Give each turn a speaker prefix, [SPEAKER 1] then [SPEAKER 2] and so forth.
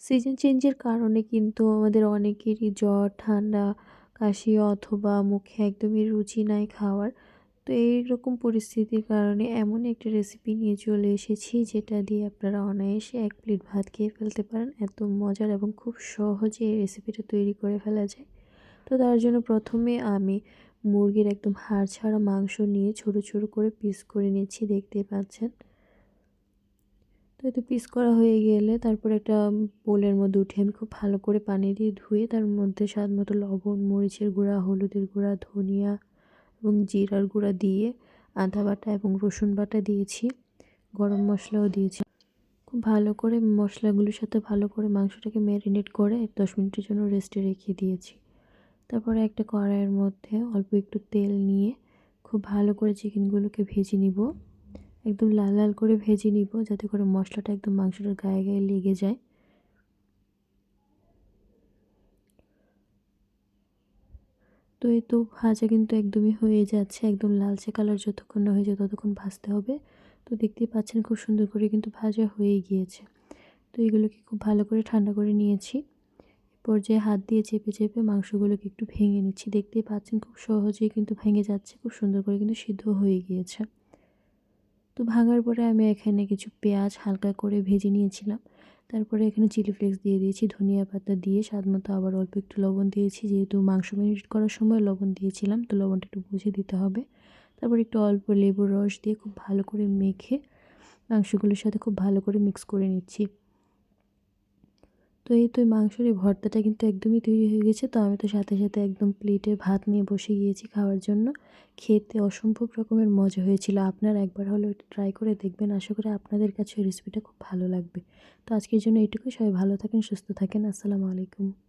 [SPEAKER 1] Season চেঞ্জের কারণে কিন্তু আমাদের অনেকেরই জ্বর, ঠান্ডা, কাশি অথবা মুখে একদমই রুচি নাই খাওয়ার। তো এইরকম পরিস্থিতির কারণে এমন একটা রেসিপি নিয়ে চলে এসেছি যেটা দিয়ে আপনারা অনায়াসে ১ প্লেট ভাত খেয়ে ফেলতে পারেন। এত মজার এবং খুব সহজে এই রেসিপিটা তৈরি করে ফেলা যায়। তো তার জন্য ১ম এ আমি মুরগির একদম হাড় ছাড়া মাংস নিয়ে ছোট, ছোট করে পিস করে নিচ্ছি, দেখতেই পাচ্ছেন। তো এতে পিস করা হয়ে গেলে তারপর একটা বোলের মধ্যে উঠিয়ে আমি খুব ভালো করে পানি দিয়ে ধুয়ে তার মধ্যে স্বাদমতো লবণ, মরিচের গুঁড়া, হলুদের গুঁড়া, ধনিয়া এবং জিরার গুঁড়া দিয়ে আদা বাটা এবং রসুন বাটা দিয়েছি। গরম মশলাও দিয়েছি। খুব ভালো করে মশলাগুলোর সাথে ভালো করে মাংসটাকে ম্যারিনেট করে ১০ মিনিটের জন্য রেস্টে রেখে দিয়েছি। তারপরে একটা কড়াইয়ের মধ্যে অল্প একটু তেল নিয়ে খুব ভালো করে চিকেনগুলোকে ভেজে নিব। একদম লাল লাল করে ভেজে নিব যাতে করে মশলাটা একদম মাংসটার গায়ে গায়ে লেগে যায়। তো এই তো ভাজা কিন্তু একদমই হয়ে যাচ্ছে, একদম লালচে কালার যতক্ষণ না হয়ে যায় ততক্ষণ ভাজতে হবে। তো দেখতেই পাচ্ছেন খুব সুন্দর করে কিন্তু ভাজা হয়ে গিয়েছে। তো এগুলোকে খুব ভালো করে ঠান্ডা করে নিয়েছি। পর্যায়ে হাত দিয়ে চেপে চেপে মাংসগুলোকে একটু ভেঙে নিচ্ছি, দেখতেই পাচ্ছেন খুব সহজেই কিন্তু ভেঙে যাচ্ছে, খুব সুন্দর করে কিন্তু সিদ্ধ হয়ে গিয়েছে। তো ভাঙার পরে আমি এখানে কিছু পেঁয়াজ হালকা করে ভেজে নিয়েছিলাম। তারপরে এখানে চিলি ফ্লেক্স দিয়ে দিয়েছি, ধনিয়া পাতা দিয়ে স্বাদমতো আবার অল্প একটু লবণ দিয়েছি, যেহেতু মাংস ম্যারিনেট করার সময় লবণ দিয়েছিলাম, তো লবণটা একটু বুঝে দিতে হবে। তারপর একটু অল্প লেবুর রস দিয়ে খুব ভালো করে মেখে মাংসগুলোর সাথে খুব ভালো করে মিক্স করে নিচ্ছি। তো এই তো মাংসের এই ভর্তাটা কিন্তু একদমই তৈরি হয়ে গেছে। তো আমি তো সাথে সাথে একদম প্লেটে ভাত নিয়ে বসে গিয়েছি খাওয়ার জন্য। খেতে অসম্ভব রকমের মজা হয়েছিল। আপনারা একবার হলেও এটা ট্রাই করে দেখবেন। আশা করি আপনাদের কাছে রেসিপিটা খুব ভালো লাগবে। তো আজকের জন্য এইটুকুই। সবাই ভালো থাকেন, সুস্থ থাকেন। আসসালামু আলাইকুম।